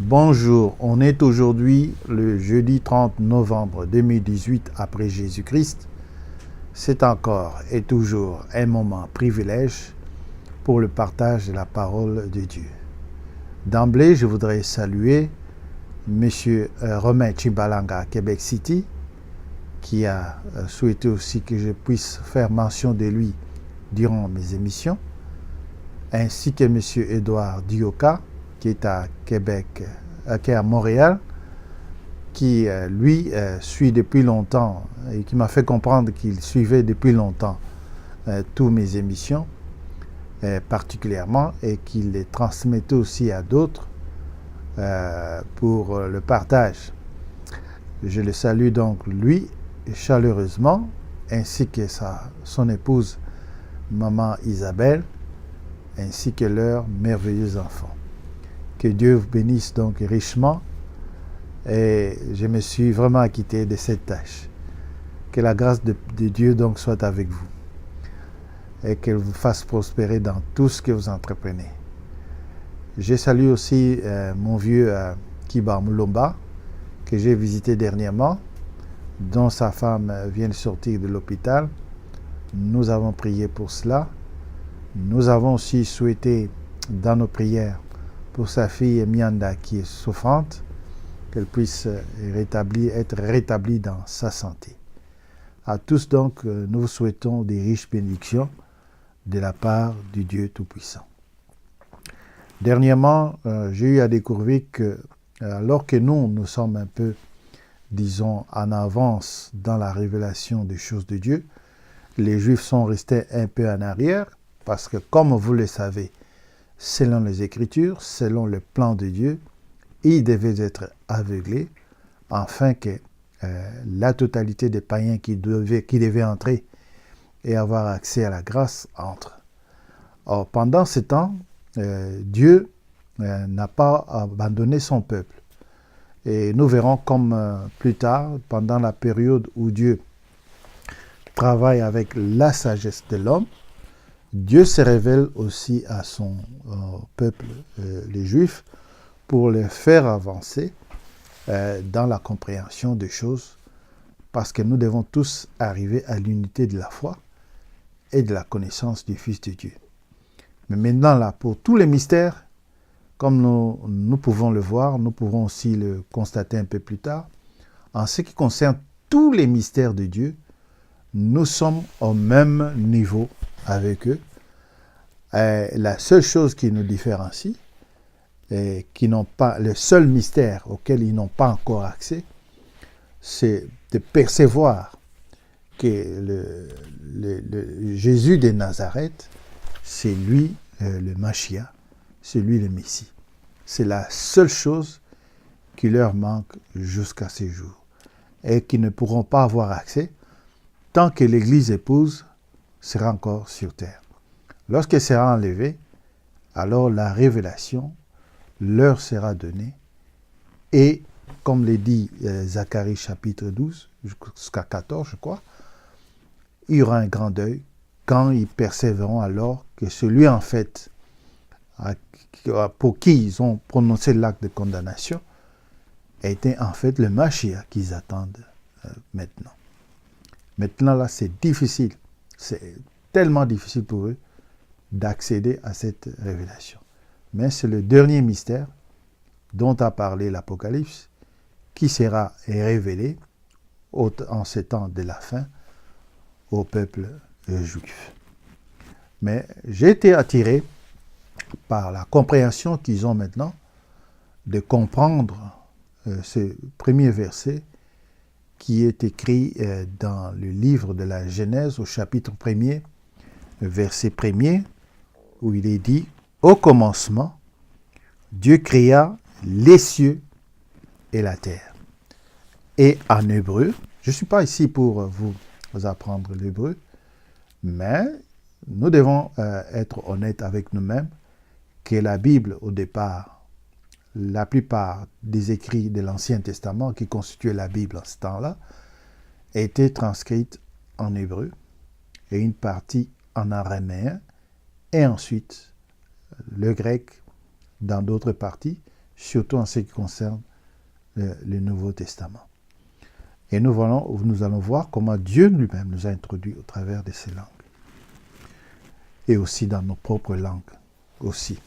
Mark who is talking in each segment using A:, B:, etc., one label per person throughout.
A: Bonjour, on est aujourd'hui le jeudi 30 novembre 2018 après Jésus-Christ. C'est encore et toujours un moment privilège pour le partage de la parole de Dieu. D'emblée, je voudrais saluer M. Romain Chibalanga à Québec City, qui a souhaité aussi que je puisse faire mention de lui durant mes émissions, ainsi que M. Edouard Dioka, qui est à Québec, qui est à Montréal, qui lui suit depuis longtemps et qui m'a fait comprendre qu'il suivait depuis longtemps toutes mes émissions particulièrement et qu'il les transmettait aussi à d'autres pour le partage. Je le salue donc lui chaleureusement ainsi que son épouse maman Isabelle ainsi que leurs merveilleux enfants. Que Dieu vous bénisse donc richement et je me suis vraiment acquitté de cette tâche. Que la grâce de Dieu donc soit avec vous et qu'elle vous fasse prospérer dans tout ce que vous entreprenez. Je salue aussi mon vieux Kiba Mulomba que j'ai visité dernièrement, dont sa femme vient de sortir de l'hôpital. Nous avons prié pour cela. Nous avons aussi souhaité dans nos prières pour sa fille Mianda qui est souffrante, qu'elle puisse être rétablie dans sa santé. À tous donc, nous vous souhaitons des riches bénédictions de la part du Dieu Tout-Puissant. Dernièrement, j'ai eu à découvrir que, alors que nous sommes un peu, disons, en avance dans la révélation des choses de Dieu, les Juifs sont restés un peu en arrière, parce que, comme vous le savez, selon les Écritures, selon le plan de Dieu, ils devaient être aveuglés, afin que la totalité des païens qui devaient entrer et avoir accès à la grâce entre. Or, pendant ce temps, Dieu n'a pas abandonné son peuple. Et nous verrons comme plus tard, pendant la période où Dieu travaille avec la sagesse de l'homme, Dieu se révèle aussi à son peuple, les Juifs, pour les faire avancer dans la compréhension des choses, parce que nous devons tous arriver à l'unité de la foi et de la connaissance du Fils de Dieu. Mais maintenant, là, pour tous les mystères, comme nous pouvons le voir, nous pouvons aussi le constater un peu plus tard, en ce qui concerne tous les mystères de Dieu, nous sommes au même niveau avec eux. La seule chose qui nous différencie, et qui n'ont pas, le seul mystère auquel ils n'ont pas encore accès, c'est de percevoir que le Jésus de Nazareth, c'est lui le Machia, c'est lui le Messie. C'est la seule chose qui leur manque jusqu'à ces jours et qui ne pourront pas avoir accès tant que l'Église épouse sera encore sur terre. Lorsqu'elle sera enlevée, alors la révélation leur sera donnée et, comme le dit Zacharie chapitre 12, jusqu'à 14 je crois, il y aura un grand deuil quand ils percevront alors que celui en fait pour qui ils ont prononcé l'acte de condamnation était en fait le Mashiach qu'ils attendent maintenant. Maintenant là c'est difficile, c'est tellement difficile pour eux d'accéder à cette révélation. Mais c'est le dernier mystère dont a parlé l'Apocalypse qui sera révélé en ces temps de la fin au peuple juif. Mais j'ai été attiré par la compréhension qu'ils ont maintenant de comprendre ce premier verset qui est écrit dans le livre de la Genèse au chapitre 1er, verset 1er, où il est dit « Au commencement, Dieu créa les cieux et la terre. » Et en hébreu, je ne suis pas ici pour vous apprendre l'hébreu, mais nous devons être honnêtes avec nous-mêmes que la Bible, au départ, la plupart des écrits de l'Ancien Testament qui constituaient la Bible en ce temps-là, étaient transcrites en hébreu et une partie en araméen et ensuite le grec dans d'autres parties, surtout en ce qui concerne le Nouveau Testament. Et nous allons voir comment Dieu lui-même nous a introduits au travers de ces langues. Et aussi dans nos propres langues aussi.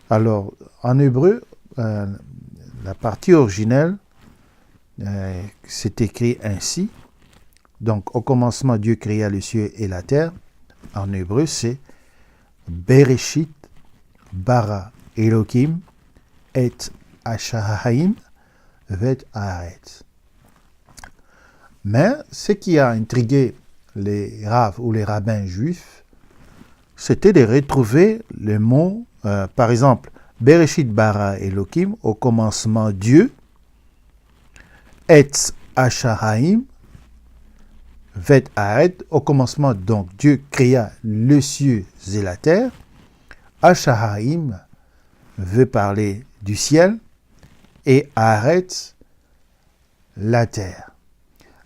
A: Alors, en hébreu, la partie originelle, c'est écrit ainsi. Donc, au commencement, Dieu créa les cieux et la terre. En hébreu, c'est Bereshit bara Elohim et Hashahaim vet haaretz. Mais ce qui a intrigué les raves ou les rabbins juifs, c'était de retrouver le mot, par exemple, Bereshit bara Elohim, au commencement Dieu, et Hashahaim vet haaretz, au commencement donc Dieu créa les cieux et la terre. Hashahaim veut parler du ciel et haaretz la terre.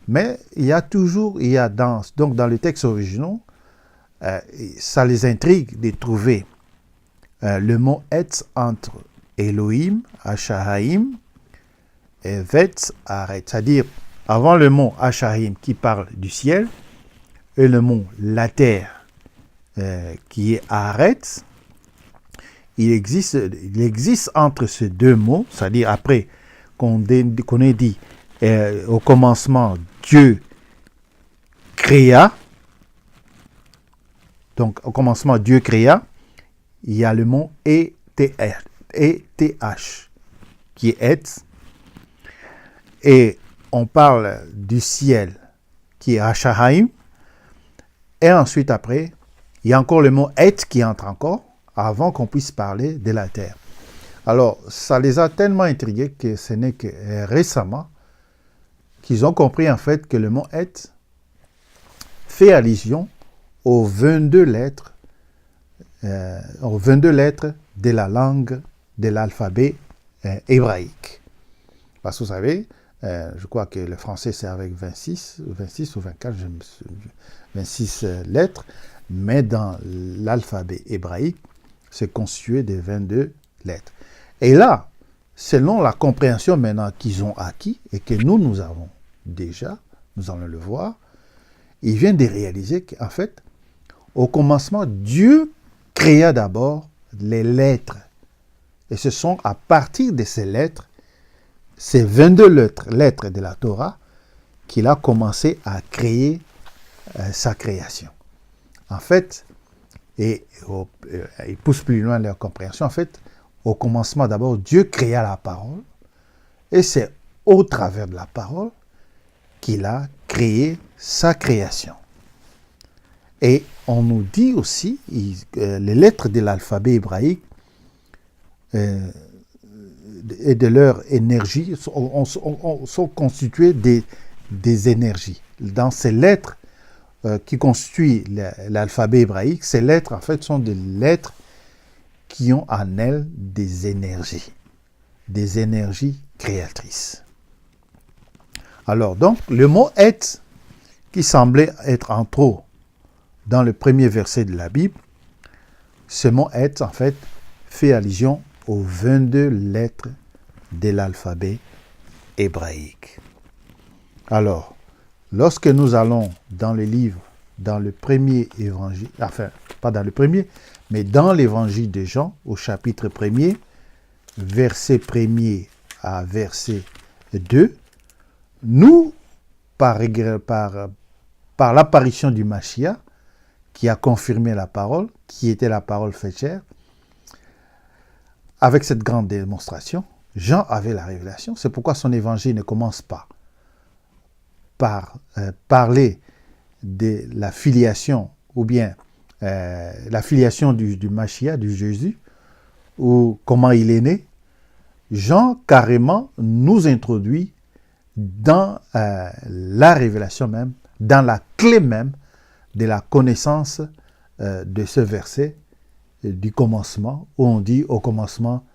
A: Mais il y a dans les textes originaux, ça les intrigue de trouver le mot etz entre Elohim, Hashahaim et vet haaretz, c'est-à-dire avant le mot Hashahaim qui parle du ciel et le mot la terre qui est haaretz. Il existe entre ces deux mots, c'est-à-dire après qu'on ait dit au commencement Dieu créa, donc au commencement Dieu créa, il y a le mot ETH qui est etz, et on parle du ciel qui est Hashahaim, et ensuite après, il y a encore le mot et qui entre encore, avant qu'on puisse parler de la terre. Alors, ça les a tellement intrigués que ce n'est que récemment qu'ils ont compris en fait que le mot « et » fait allusion aux 22 lettres de la langue de l'alphabet hébraïque. Parce que vous savez, je crois que le français c'est avec 26 ou 24, 26 lettres, mais dans l'alphabet hébraïque, c'est constitué de 22 lettres. Et là, selon la compréhension maintenant qu'ils ont acquis et que nous avons déjà, nous allons le voir, ils viennent de réaliser qu'en fait, au commencement, Dieu créa d'abord les lettres. Et ce sont à partir de ces lettres, ces 22 lettres de la Torah, qu'il a commencé à créer sa création. En fait, et ils poussent plus loin leur compréhension, en fait, au commencement d'abord, Dieu créa la parole, et c'est au travers de la parole qu'il a créé sa création. Et on nous dit aussi, les lettres de l'alphabet hébraïque et de leur énergie sont constituées des énergies. Dans ces lettres qui constituent l'alphabet hébraïque, ces lettres en fait sont des lettres qui ont en elles des énergies créatrices. Alors donc, le mot « et » qui semblait être en trop dans le premier verset de la Bible, ce mot « et » en fait fait allusion aux 22 lettres de l'alphabet hébraïque. Alors, lorsque nous allons dans le livre, dans le premier évangile, enfin, pas dans le premier, mais dans l'évangile de Jean, au chapitre 1er, verset 1er à verset 2, nous, par l'apparition du Mashiach, qui a confirmé la parole, qui était la parole faite chair, avec cette grande démonstration, Jean avait la révélation. C'est pourquoi son évangile ne commence pas par parler de la filiation, ou bien la filiation du Mashiach, du Jésus, ou comment il est né. Jean, carrément, nous introduit dans la révélation même, dans la clé même de la connaissance de ce verset du commencement, où on dit au commencement,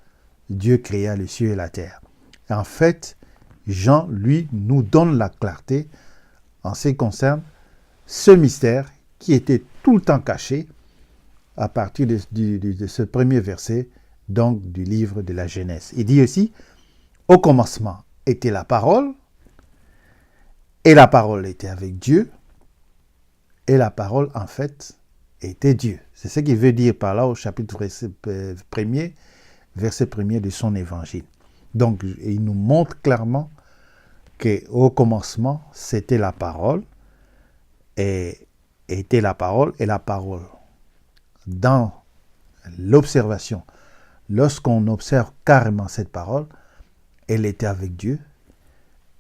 A: Dieu créa les cieux et la terre. Et en fait, Jean, lui, nous donne la clarté en ce qui concerne ce mystère qui était tout le temps caché à partir de ce premier verset donc du livre de la Genèse. Il dit aussi, au commencement était la parole, et la parole était avec Dieu, et la parole, en fait, était Dieu. C'est ce qu'il veut dire par là au chapitre 1er, verset 1er de son évangile. Donc, il nous montre clairement qu'au commencement, c'était la parole, et était la parole, et la parole, dans l'observation, lorsqu'on observe carrément cette parole, elle était avec Dieu,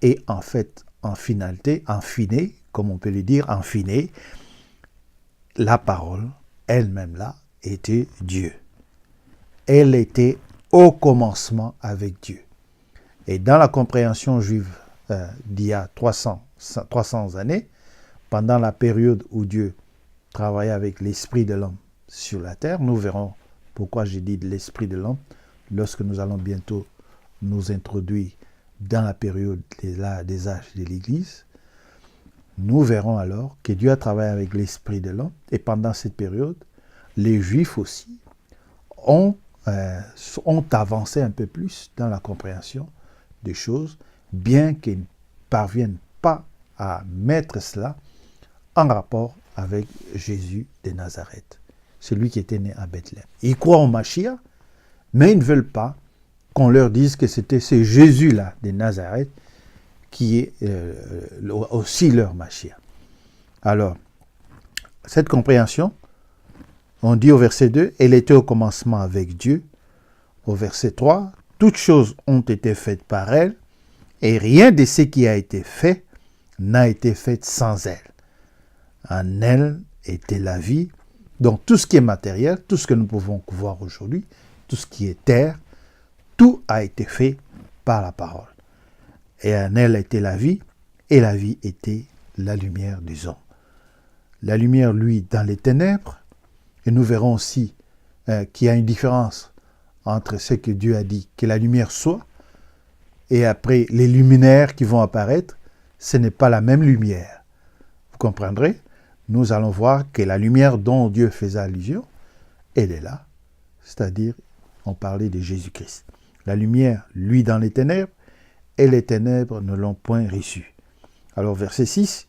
A: et en fait, en finalité, en fine, comme on peut le dire, en fine, la parole, elle-même là, était Dieu. Elle était au commencement avec Dieu. Et dans la compréhension juive d'il y a 300 années, pendant la période où Dieu travaillait avec l'esprit de l'homme sur la terre, nous verrons pourquoi j'ai dit de l'esprit de l'homme lorsque nous allons bientôt nous introduire dans la période des âges de l'Église. Nous verrons alors que Dieu a travaillé avec l'esprit de l'homme et pendant cette période, les Juifs aussi ont avancé un peu plus dans la compréhension des choses, bien qu'ils ne parviennent pas à mettre cela en rapport avec Jésus de Nazareth, celui qui était né à Bethléem. Ils croient en Mashiach, mais ils ne veulent pas qu'on leur dise que c'était ce Jésus-là de Nazareth qui est aussi leur Mashiach. Alors, cette compréhension, on dit au verset 2, « Elle était au commencement avec Dieu ». Au verset 3, « Toutes choses ont été faites par elle, et rien de ce qui a été fait n'a été fait sans elle. En elle était la vie. » Donc tout ce qui est matériel, tout ce que nous pouvons voir aujourd'hui, tout ce qui est terre, tout a été fait par la parole. Et en elle était la vie, et la vie était la lumière des hommes. La lumière, lui, dans les ténèbres, et nous verrons aussi qu'il y a une différence entre ce que Dieu a dit, que la lumière soit, et après les luminaires qui vont apparaître, ce n'est pas la même lumière. Vous comprendrez? Nous allons voir que la lumière dont Dieu faisait allusion, elle est là. C'est-à-dire, on parlait de Jésus-Christ. La lumière, lui, dans les ténèbres, et les ténèbres ne l'ont point reçu. Alors, verset 6,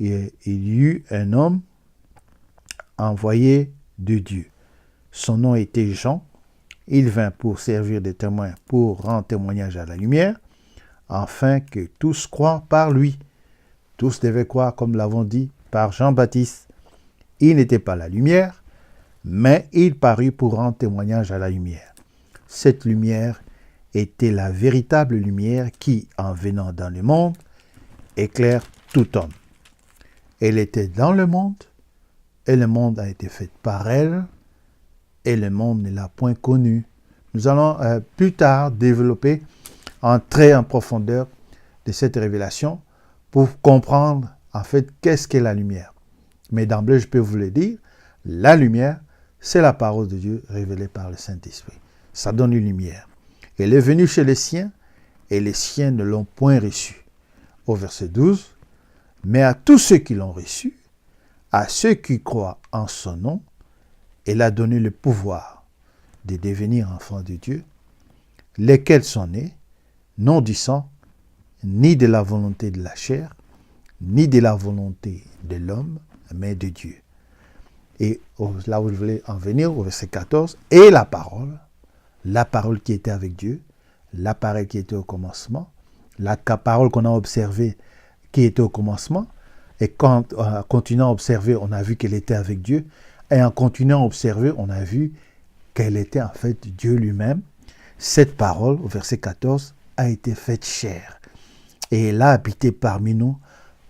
A: il y eut un homme envoyé de Dieu. Son nom était Jean. Il vint pour servir de témoin, pour rendre témoignage à la lumière, afin que tous croient par lui. Tous devaient croire, comme l'avons dit, par Jean-Baptiste. Il n'était pas la lumière, mais il parut pour rendre témoignage à la lumière. Cette lumière était la véritable lumière qui, en venant dans le monde, éclaire tout homme. Elle était dans le monde, et le monde a été fait par elle, et le monde ne l'a point connue. Nous allons plus tard développer, entrer en profondeur de cette révélation pour comprendre en fait qu'est-ce qu'est la lumière. Mais d'emblée, je peux vous le dire, la lumière, c'est la parole de Dieu révélée par le Saint-Esprit. Ça donne une lumière. Elle est venue chez les siens, et les siens ne l'ont point reçue. Au verset 12, « Mais à tous ceux qui l'ont reçue, à ceux qui croient en son nom, elle a donné le pouvoir de devenir enfants de Dieu, lesquels sont nés, non du sang, ni de la volonté de la chair, ni de la volonté de l'homme, mais de Dieu. » Et là où je voulais en venir, au verset 14, « Et la parole qui était avec Dieu, la parole qui était au commencement, la parole qu'on a observée qui était au commencement, et quand en continuant à observer, on a vu qu'elle était avec Dieu, et en continuant à observer, on a vu qu'elle était en fait Dieu lui-même. Cette parole, au verset 14, a été faite chair, et elle a habité parmi nous,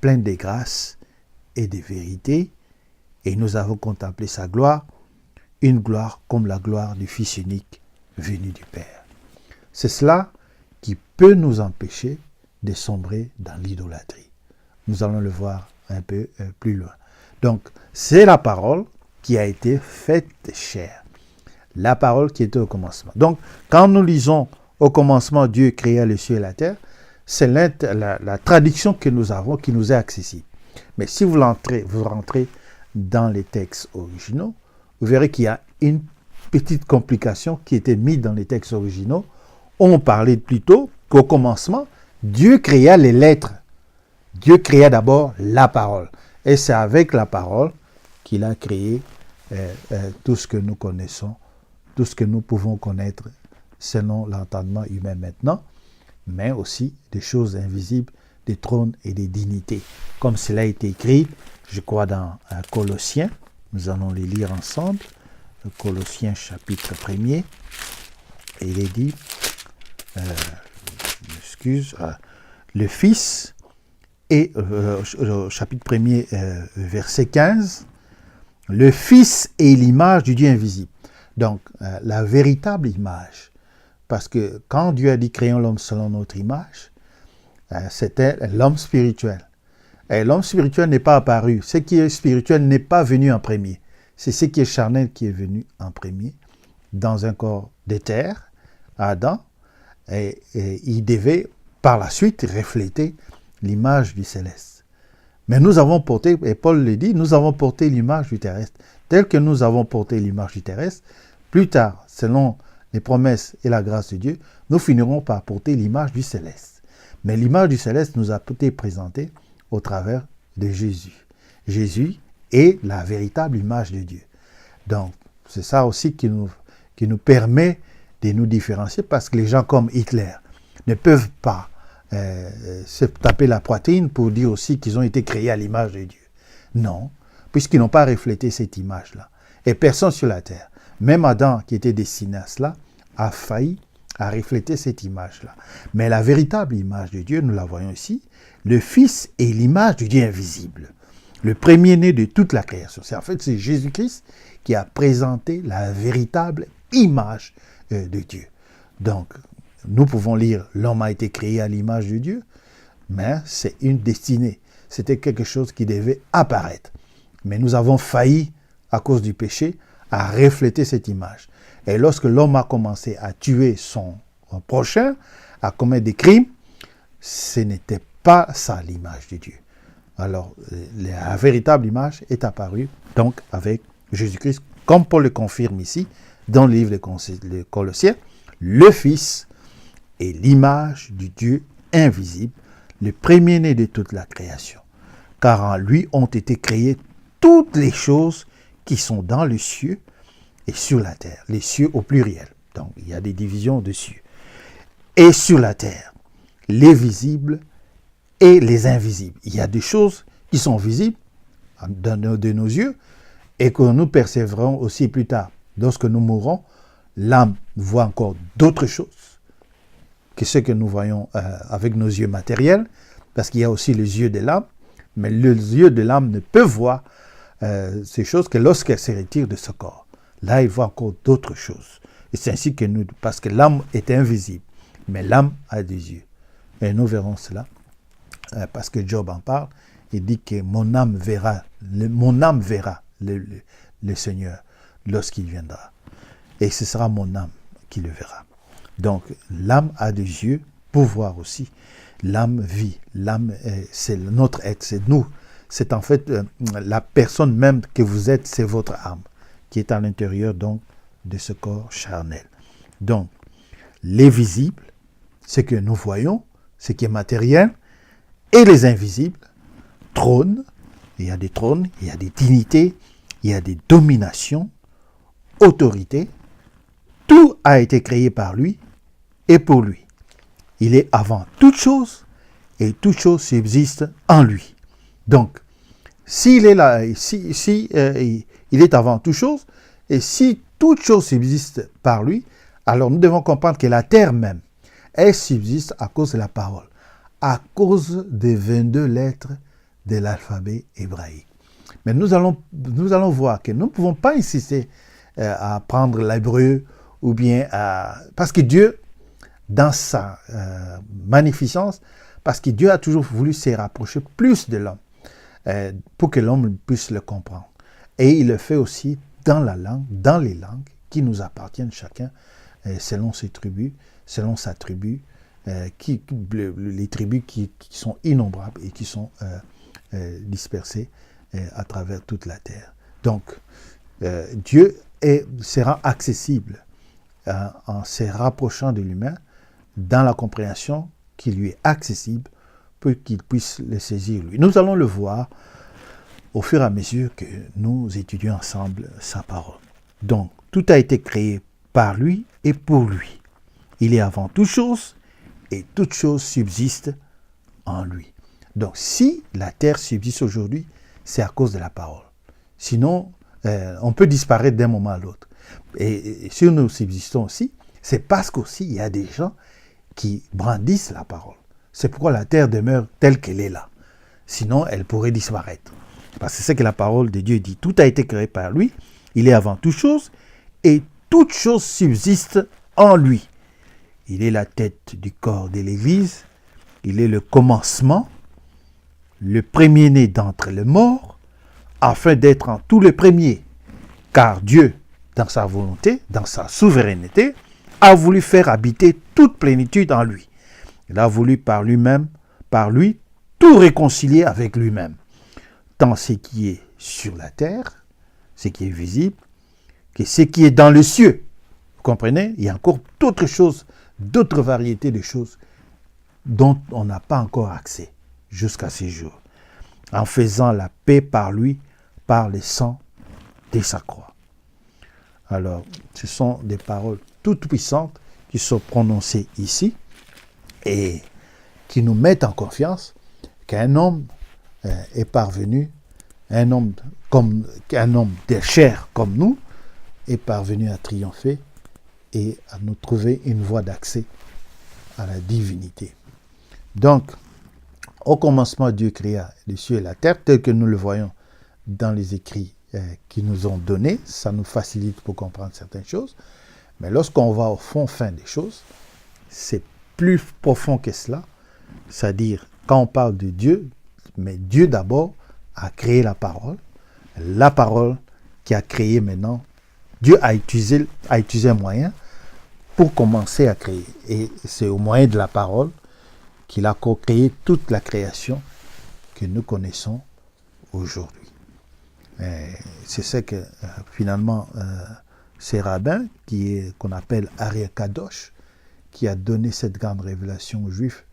A: pleine de grâce et de vérité, et nous avons contemplé sa gloire, une gloire comme la gloire du Fils unique venu du Père. C'est cela qui peut nous empêcher de sombrer dans l'idolâtrie. Nous allons le voir un peu plus loin. Donc, c'est la parole qui a été faite chair. La parole qui était au commencement. Donc, quand nous lisons au commencement, Dieu créa les cieux et la terre, c'est la traduction que nous avons qui nous est accessible. Mais si vous rentrez dans les textes originaux, vous verrez qu'il y a une petites complications qui étaient mises dans les textes originaux. On parlait plutôt qu'au commencement, Dieu créa les lettres. Dieu créa d'abord la parole. Et c'est avec la parole qu'il a créé tout ce que nous connaissons, tout ce que nous pouvons connaître selon l'entendement humain maintenant, mais aussi des choses invisibles, des trônes et des dignités. Comme cela a été écrit, je crois, dans Colossiens, nous allons les lire ensemble, Colossiens chapitre 1er, et il est dit, le Fils, et chapitre 1er, verset 15, le Fils est l'image du Dieu invisible. Donc, la véritable image. Parce que quand Dieu a dit « créons l'homme selon notre image », c'était l'homme spirituel. Et l'homme spirituel n'est pas apparu. Ce qui est spirituel n'est pas venu en premier. C'est ce qui est charnel qui est venu en premier, dans un corps de terre, Adam, et il devait par la suite refléter l'image du céleste. Mais nous avons porté, et Paul le dit, nous avons porté l'image du terrestre. Tel que nous avons porté l'image du terrestre, plus tard, selon les promesses et la grâce de Dieu, nous finirons par porter l'image du céleste. Mais l'image du céleste nous a été présentée au travers de Jésus. Jésus est la véritable image de Dieu. Donc, c'est ça aussi qui nous permet de nous différencier, parce que les gens comme Hitler ne peuvent pas se taper la poitrine pour dire aussi qu'ils ont été créés à l'image de Dieu. Non, puisqu'ils n'ont pas reflété cette image-là. Et personne sur la terre, même Adam qui était destiné à cela, a failli à refléter cette image-là. Mais la véritable image de Dieu, nous la voyons ici, le Fils est l'image du Dieu invisible, le premier-né de toute la création. C'est Jésus-Christ qui a présenté la véritable image de Dieu. Donc, nous pouvons lire « L'homme a été créé à l'image de Dieu », mais c'est une destinée. C'était quelque chose qui devait apparaître. Mais nous avons failli, à cause du péché, à refléter cette image. Et lorsque l'homme a commencé à tuer son prochain, à commettre des crimes, ce n'était pas ça l'image de Dieu. Alors, la véritable image est apparue donc avec Jésus-Christ, comme Paul le confirme ici, dans le livre de Colossiens, le Fils est l'image du Dieu invisible, le premier-né de toute la création. Car en lui ont été créées toutes les choses qui sont dans les cieux et sur la terre. Les cieux au pluriel. Donc, il y a des divisions de cieux. Et sur la terre, les visibles et les invisibles. Il y a des choses qui sont visibles de nos yeux et que nous percevrons aussi plus tard. Lorsque nous mourrons, l'âme voit encore d'autres choses que ce que nous voyons avec nos yeux matériels, parce qu'il y a aussi les yeux de l'âme, mais les yeux de l'âme ne peuvent voir ces choses que lorsqu'elle se retire de ce corps. Là, il voit encore d'autres choses. Et c'est ainsi que nous, parce que l'âme est invisible, mais l'âme a des yeux. Et nous verrons cela, parce que Job en parle, il dit que mon âme verra le Seigneur lorsqu'il viendra. Et ce sera mon âme qui le verra. Donc, l'âme a des yeux pour voir aussi. L'âme vit. L'âme, c'est notre être, c'est nous. C'est en fait la personne même que vous êtes, c'est votre âme, qui est à l'intérieur donc de ce corps charnel. Donc, les visibles, ce que nous voyons, ce qui est matériel, et les invisibles, trônes, il y a des trônes, il y a des dignités, il y a des dominations, autorités, tout a été créé par lui et pour lui. Il est avant toute chose et toute chose subsiste en lui. Donc, s'il est là, il est avant toute chose, et si toute chose subsiste par lui, alors nous devons comprendre que la terre même, elle subsiste à cause de la parole, à cause des 22 lettres de l'alphabet hébraïque. Mais nous allons voir que nous ne pouvons pas insister à prendre l'hébreu ou bien parce que Dieu, dans sa magnificence, parce que Dieu a toujours voulu se rapprocher plus de l'homme pour que l'homme puisse le comprendre. Et il le fait aussi dans les langues qui nous appartiennent chacun selon ses tribus, selon sa tribu, les tribus qui sont innombrables et qui sont dispersées à travers toute la terre. Donc, Dieu sera accessible en se rapprochant de l'humain dans la compréhension qui lui est accessible pour qu'il puisse le saisir lui. Nous allons le voir au fur et à mesure que nous étudions ensemble sa parole. Donc, tout a été créé par lui et pour lui. Il est avant toute chose et toute chose subsiste en lui. Donc, si la terre subsiste aujourd'hui, c'est à cause de la parole. Sinon, on peut disparaître d'un moment à l'autre. Et si nous subsistons aussi, c'est parce qu'aussi il y a des gens qui brandissent la parole. C'est pourquoi la terre demeure telle qu'elle est là. Sinon, elle pourrait disparaître. Parce que c'est ce que la parole de Dieu dit. Tout a été créé par lui. Il est avant toute chose et toute chose subsiste en lui. Il est la tête du corps de l'Église. Il est le commencement, le premier-né d'entre les morts, afin d'être en tout le premier. Car Dieu, dans sa volonté, dans sa souveraineté, a voulu faire habiter toute plénitude en lui. Il a voulu par lui, tout réconcilier avec lui-même. Tant ce qui est sur la terre, ce qui est visible, que ce qui est dans le cieux. Vous comprenez? Il y a encore d'autres choses, d'autres variétés de choses dont on n'a pas encore accès jusqu'à ces jours. En faisant la paix par lui, par le sang de sa croix. Alors, ce sont des paroles toutes puissantes qui sont prononcées ici et qui nous mettent en confiance qu'un homme est parvenu, un homme de chair comme nous, est parvenu à triompher et à nous trouver une voie d'accès à la divinité. Donc, au commencement, Dieu créa les cieux et la terre, tel que nous le voyons dans les écrits qui nous ont donnés. Ça nous facilite pour comprendre certaines choses. Mais lorsqu'on va au fin des choses, c'est plus profond que cela. C'est-à-dire, quand on parle de Dieu, mais Dieu d'abord a créé la parole qui a créé maintenant, Dieu a utilisé un moyen pour commencer à créer. Et c'est au moyen de la parole qu'il a créé toute la création que nous connaissons aujourd'hui. C'est ce que finalement c'est Rabbin qu'on appelle Ari Kadosh qui a donné cette grande révélation aux Juifs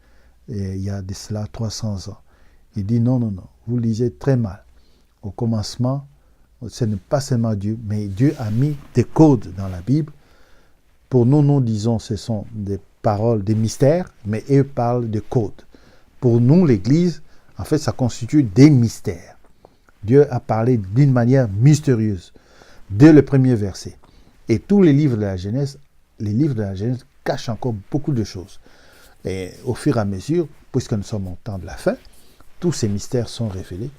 A: il y a de cela 300 ans. Il dit non, vous lisez très mal. Au commencement, ce n'est pas seulement Dieu, mais Dieu a mis des codes dans la Bible. Pour nous, nous disons ce sont des paroles, des mystères, mais eux parlent de codes. Pour nous, l'Église, en fait, ça constitue des mystères. Dieu a parlé d'une manière mystérieuse, dès le premier verset. Et tous les livres de la Genèse, cachent encore beaucoup de choses. Et au fur et à mesure, puisque nous sommes au temps de la fin, tous ces mystères sont révélés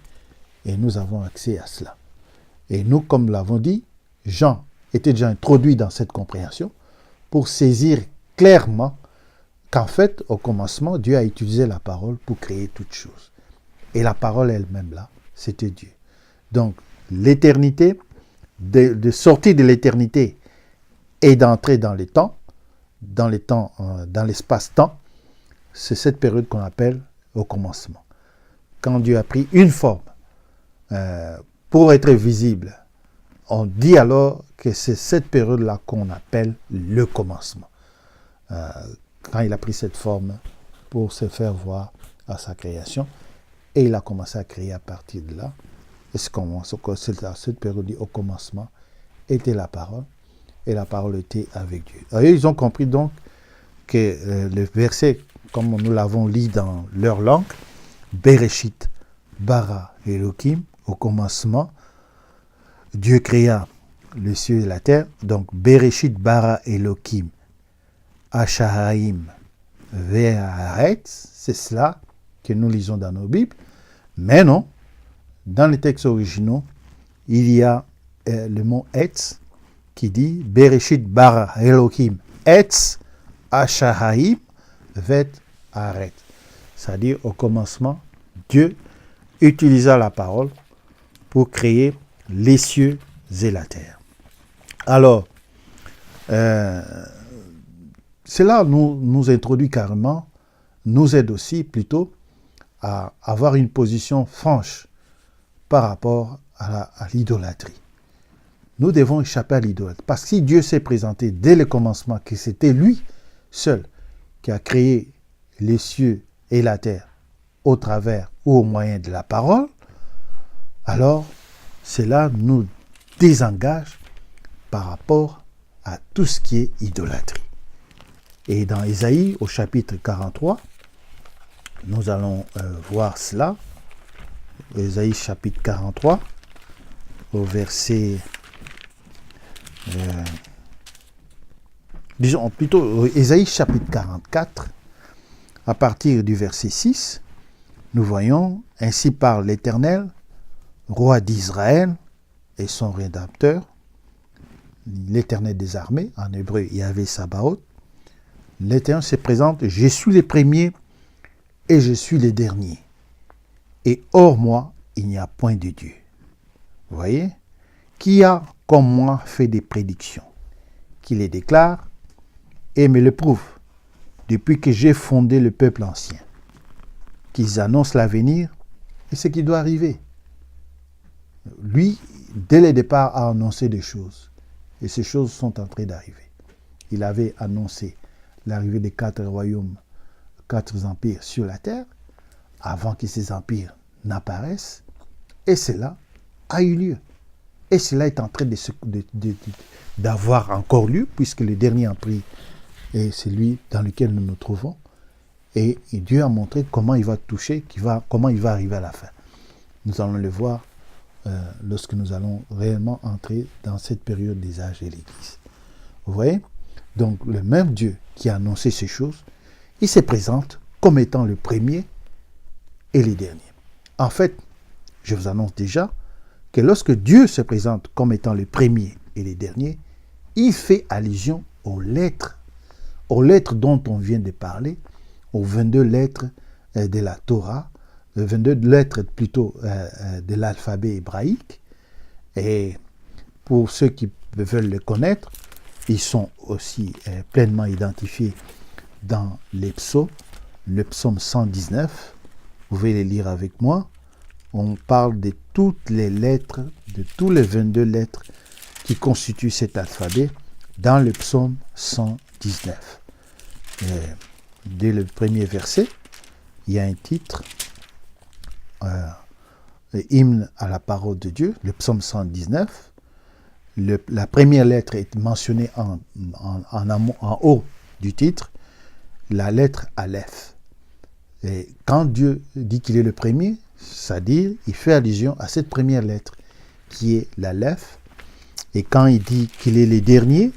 A: et nous avons accès à cela. Et nous, comme l'avons dit, Jean était déjà introduit dans cette compréhension pour saisir clairement qu'en fait, au commencement, Dieu a utilisé la parole pour créer toutes choses. Et la parole elle-même là, c'était Dieu. Donc, l'éternité, de sortir de l'éternité et d'entrer dans l'espace-temps, c'est cette période qu'on appelle au commencement. Quand Dieu a pris une forme pour être visible, on dit alors que c'est cette période-là qu'on appelle le commencement. Quand il a pris cette forme pour se faire voir à sa création, et il a commencé à créer à partir de là. Et cette période dit au commencement était la parole, et la parole était avec Dieu. Alors, ils ont compris donc que le verset, comme nous l'avons lu dans leur langue, Bereshit, bara Elohim, au commencement, Dieu créa le ciel et la terre. Donc, Bereshit, bara Elohim, Ashahaim, Ve'aretz, c'est cela que nous lisons dans nos Bibles. Mais non, dans les textes originaux, il y a le mot Etz qui dit Bereshit bara Elohim Etz Ashahaim Vet Aret. C'est-à-dire au commencement, Dieu utilisa la parole pour créer les cieux et la terre. Alors, cela nous introduit carrément, nous aide aussi plutôt à avoir une position franche par rapport à l'idolâtrie. nous devons échapper à l'idolâtrie. Parce que si Dieu s'est présenté dès le commencement que c'était lui seul qui a créé les cieux et la terre au travers ou au moyen de la parole, alors cela nous désengage par rapport à tout ce qui est idolâtrie. Et dans Ésaïe, au chapitre 43, nous allons voir cela. Ésaïe chapitre 43, au verset... disons plutôt Ésaïe chapitre 44, à partir du verset 6, nous voyons, ainsi parle l'Éternel, roi d'Israël et son rédempteur, l'Éternel des armées, en hébreu Yahvé Sabaoth. L'Éternel se présente, je suis le premier et je suis le dernier. Et hors moi, il n'y a point de Dieu. Vous voyez? Qui a, comme moi, fait des prédictions, qui les déclare et me le prouve, depuis que j'ai fondé le peuple ancien, qu'ils annoncent l'avenir et ce qui doit arriver. Lui, dès le départ, a annoncé des choses. Et ces choses sont en train d'arriver. Il avait annoncé l'arrivée des 4 royaumes, 4 empires sur la terre, avant que ces empires n'apparaissent. Et cela a eu lieu. Et cela est en train d'avoir encore lieu, puisque le dernier empire est celui dans lequel nous nous trouvons. Et Dieu a montré comment il va toucher, comment il va arriver à la fin. Nous allons le voir lorsque nous allons réellement entrer dans cette période des âges de l'Église. Vous voyez? Donc, le même Dieu qui a annoncé ces choses, il se présente comme étant le premier et le dernier. En fait, je vous annonce déjà que lorsque Dieu se présente comme étant le premier et le dernier, il fait allusion aux lettres dont on vient de parler, aux 22 lettres de la Torah, 22 lettres plutôt de l'alphabet hébraïque. Et pour ceux qui veulent le connaître, ils sont aussi pleinement identifiés dans les psaumes, le psaume 119. Vous pouvez les lire avec moi. On parle de toutes les lettres, de tous les 22 lettres qui constituent cet alphabet dans le psaume 119. Dès le premier verset, il y a un titre, hymne à la parole de Dieu, le psaume 119. La première lettre est mentionnée en haut du titre, la lettre Aleph. Et quand Dieu dit qu'il est le premier, c'est-à-dire il fait allusion à cette première lettre qui est l'Aleph. Et quand il dit qu'il est le dernier,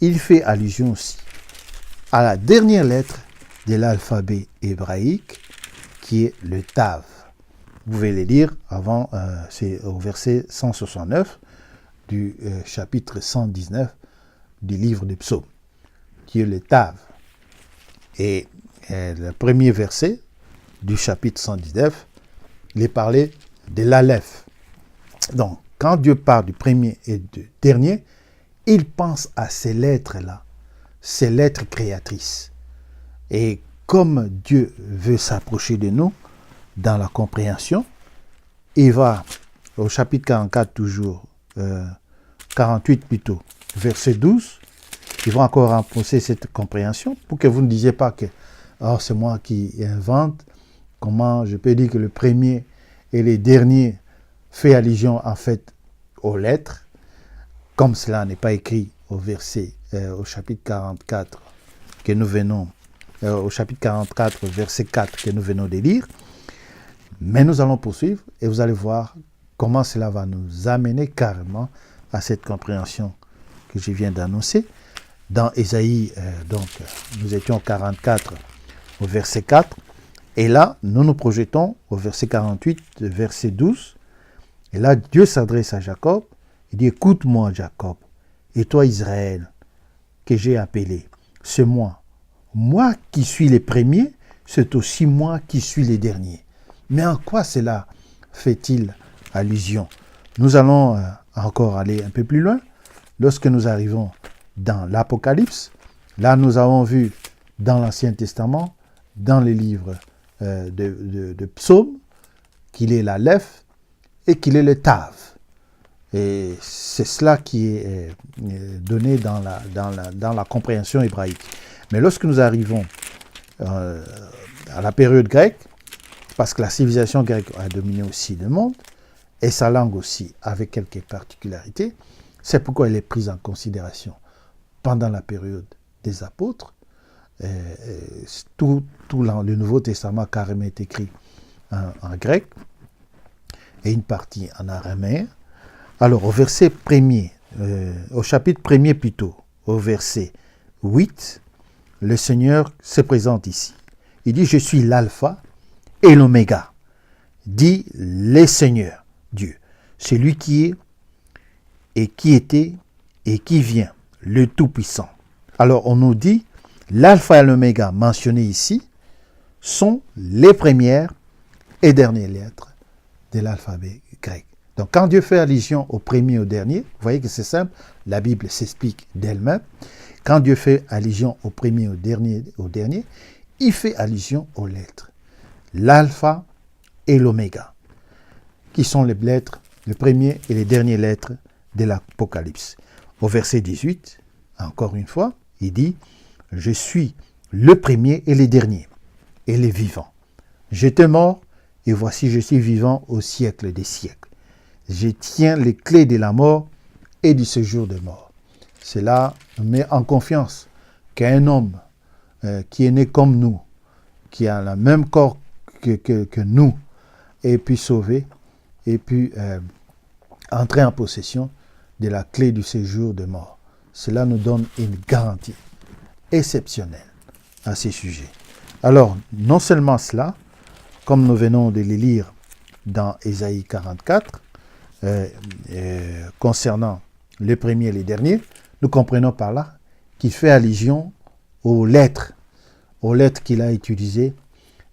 A: il fait allusion aussi à la dernière lettre de l'alphabet hébraïque qui est le Tav. Vous pouvez les lire avant, c'est au verset 169 du chapitre 119 du livre des psaumes, qui est le Tav. Et le premier verset du chapitre 119, il est parlé de l'Aleph. Donc, quand Dieu parle du premier et du dernier, il pense à ces lettres-là, ces lettres créatrices. Et comme Dieu veut s'approcher de nous dans la compréhension, il va au chapitre 44 toujours, 48 plutôt, verset 12, il va encore renforcer cette compréhension pour que vous ne disiez pas que c'est moi qui invente. Comment je peux dire que le premier et le dernier fait allusion en fait aux lettres, comme cela n'est pas écrit au chapitre 44 que nous venons, au chapitre 44, verset 4 que nous venons de lire. Mais nous allons poursuivre et vous allez voir comment cela va nous amener carrément à cette compréhension que je viens d'annoncer. Dans Ésaïe, nous étions au 44, au verset 4. Et là, nous nous projetons au verset 48, verset 12. Et là, Dieu s'adresse à Jacob. Il dit, écoute-moi, Jacob, et toi, Israël, que j'ai appelé. C'est moi. Moi qui suis le premier, c'est aussi moi qui suis le dernier. Mais en quoi cela fait-il allusion? Nous allons encore aller un peu plus loin. Lorsque nous arrivons dans l'Apocalypse, là nous avons vu dans l'Ancien Testament, dans les livres de psaumes, qu'il est l'Aleph et qu'il est le Tav. Et c'est cela qui est donné dans la compréhension hébraïque. Mais lorsque nous arrivons à la période grecque, parce que la civilisation grecque a dominé aussi le monde, et sa langue aussi, avec quelques particularités, c'est pourquoi elle est prise en considération pendant la période des apôtres. Tout le Nouveau Testament carrément est écrit en grec, et une partie en araméen. Alors, au verset 1er, au chapitre 1er plutôt, au verset 8, le Seigneur se présente ici. Il dit, je suis l'alpha et l'oméga, dit le Seigneur, Dieu, celui qui est et qui était et qui vient, le Tout-Puissant. Alors, on nous dit, l'alpha et l'oméga mentionnés ici sont les premières et dernières lettres de l'alphabet grec. Donc, quand Dieu fait allusion au premier et au dernier, vous voyez que c'est simple, la Bible s'explique d'elle-même. Quand Dieu fait allusion au premier et au dernier, il fait allusion aux lettres. L'alpha et l'oméga, qui sont les lettres, les premières et les dernières lettres de l'Apocalypse. Au verset 18, encore une fois, il dit, « Je suis le premier et le dernier, et les vivants. J'étais mort, et voici je suis vivant au siècle des siècles. Je tiens les clés de la mort et du séjour de mort. » Cela met en confiance qu'un homme qui est né comme nous, qui a le même corps que nous, ait pu sauver, et pu entrer en possession de la clé du séjour de mort. Cela nous donne une garantie exceptionnelle à ces sujets. Alors, non seulement cela, comme nous venons de les lire dans Ésaïe 44, concernant les premiers et les derniers, nous comprenons par là qu'il fait allusion aux lettres qu'il a utilisées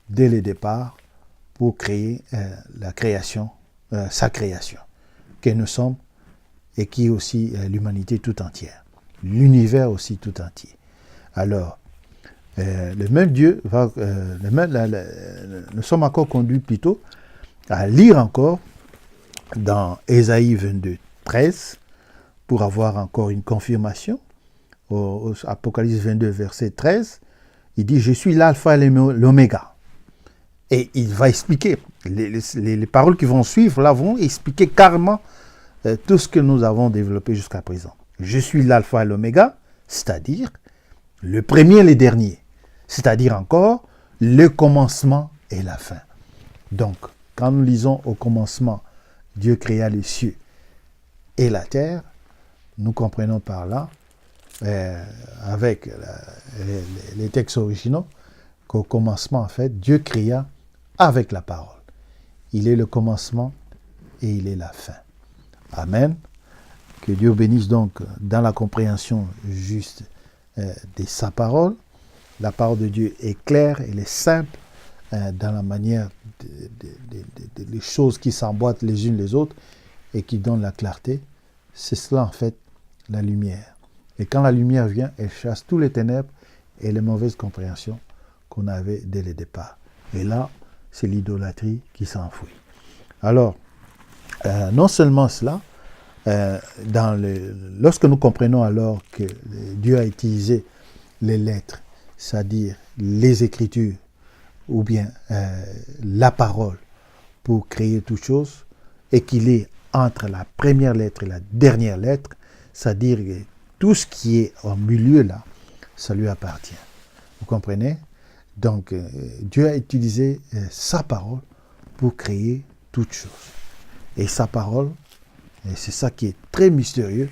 A: dès le départ pour créer la création, sa création, que nous sommes et qui est aussi l'humanité tout entière, l'univers aussi tout entier. Alors, le même Dieu nous sommes encore conduits plutôt à lire encore dans Ésaïe 22, 13, pour avoir encore une confirmation. Au Apocalypse 22, verset 13, il dit « Je suis l'alpha et l'oméga ». Et il va expliquer, les paroles qui vont suivre là vont expliquer carrément tout ce que nous avons développé jusqu'à présent. Je suis l'alpha et l'oméga, c'est-à-dire le premier et le dernier, c'est-à-dire encore le commencement et la fin. Donc, quand nous lisons au commencement, Dieu créa les cieux et la terre, nous comprenons par là, avec les textes originaux, qu'au commencement, en fait, Dieu créa avec la parole. Il est le commencement et il est la fin. Amen. Que Dieu bénisse donc dans la compréhension juste de sa parole. La parole de Dieu est claire, elle est simple dans la manière les choses qui s'emboîtent les unes les autres et qui donnent la clarté. C'est cela en fait la lumière. Et quand la lumière vient, elle chasse tous les ténèbres et les mauvaises compréhensions qu'on avait dès le départ. Et là, c'est l'idolâtrie qui s'enfuit. Alors, non seulement cela, lorsque nous comprenons alors que Dieu a utilisé les lettres, c'est-à-dire les Écritures, ou bien la parole, pour créer toute chose, et qu'il est entre la première lettre et la dernière lettre, c'est-à-dire que tout ce qui est au milieu là, ça lui appartient. Vous comprenez? Donc, Dieu a utilisé sa parole pour créer toute chose. Et sa parole, et c'est ça qui est très mystérieux,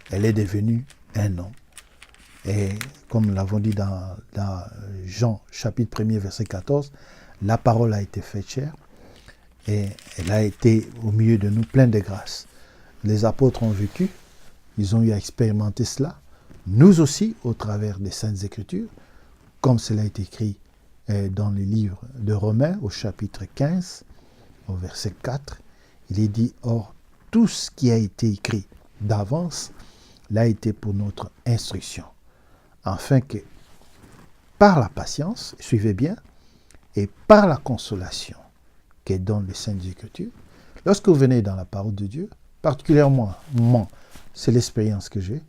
A: elle est devenue un homme. Et comme nous l'avons dit dans Jean chapitre 1er verset 14, la parole a été faite chair et elle a été au milieu de nous pleine de grâce. Les apôtres ont vécu, ils ont eu à expérimenter cela. Nous aussi, au travers des Saintes Écritures, comme cela est écrit dans le livre de Romains au chapitre 15, au verset 4, il est dit, or, tout ce qui a été écrit d'avance l'a été pour notre instruction, afin que, par la patience, suivez bien, et par la consolation que donnent les Saintes Écritures, lorsque vous venez dans la parole de Dieu, particulièrement, moi, c'est l'expérience que j'ai.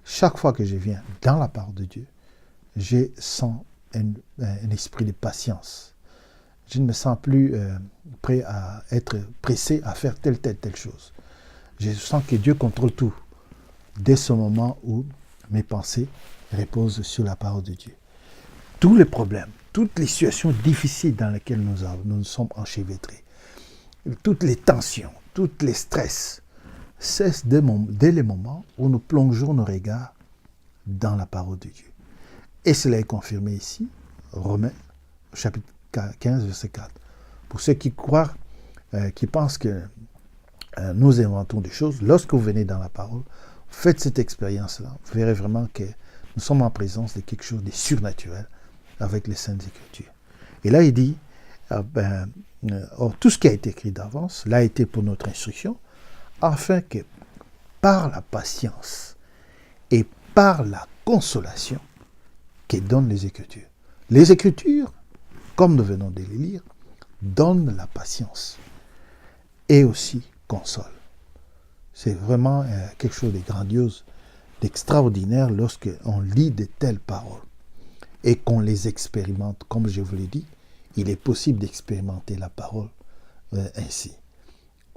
A: Chaque fois que je viens dans la parole de Dieu, je sens un esprit de patience. Je ne me sens plus prêt à être pressé à faire telle chose. Je sens que Dieu contrôle tout dès ce moment où mes pensées reposent sur la parole de Dieu. Tous les problèmes, toutes les situations difficiles dans lesquelles nous sommes enchevêtrés, toutes les tensions, tous les stress, cessent dès les moments où nous plongeons nos regards dans la parole de Dieu. Et cela est confirmé ici, Romains, chapitre 15, verset 4. Pour ceux qui croient, qui pensent que nous inventons des choses, lorsque vous venez dans la parole, faites cette expérience-là. Vous verrez vraiment que nous sommes en présence de quelque chose de surnaturel avec les Saintes Écritures. Et là, il dit, tout ce qui a été écrit d'avance, l'a été pour notre instruction, afin que par la patience et par la consolation que donnent les Écritures, comme nous venons de les lire, donnent la patience et aussi consolent. C'est vraiment quelque chose de grandiose, d'extraordinaire lorsque on lit de telles paroles et qu'on les expérimente. Comme je vous l'ai dit, il est possible d'expérimenter la parole ainsi.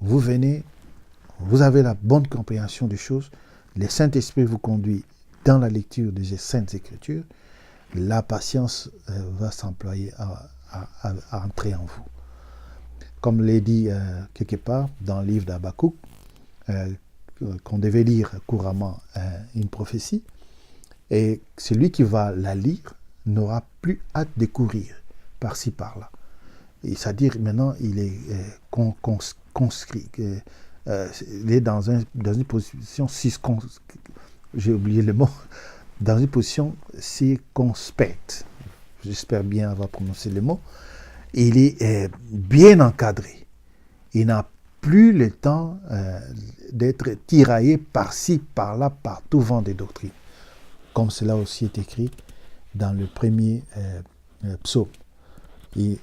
A: Vous venez, vous avez la bonne compréhension des choses, le Saint-Esprit vous conduit dans la lecture des Saintes Écritures, la patience va s'employer à entrer en vous. Comme l'est dit quelque part dans le livre d'Habakkuk, qu'on devait lire couramment une prophétie, et celui qui va la lire n'aura plus hâte de courir par-ci, par-là. C'est-à-dire, maintenant, il est conscrit, il est dans une position j'ai oublié le mot, dans une position circonspecte. J'espère bien avoir prononcé le mot. Il est bien encadré. Il n'a plus le temps d'être tiraillé par-ci, par-là, par tout vent des doctrines. Comme cela aussi est écrit dans le premier psaume. Il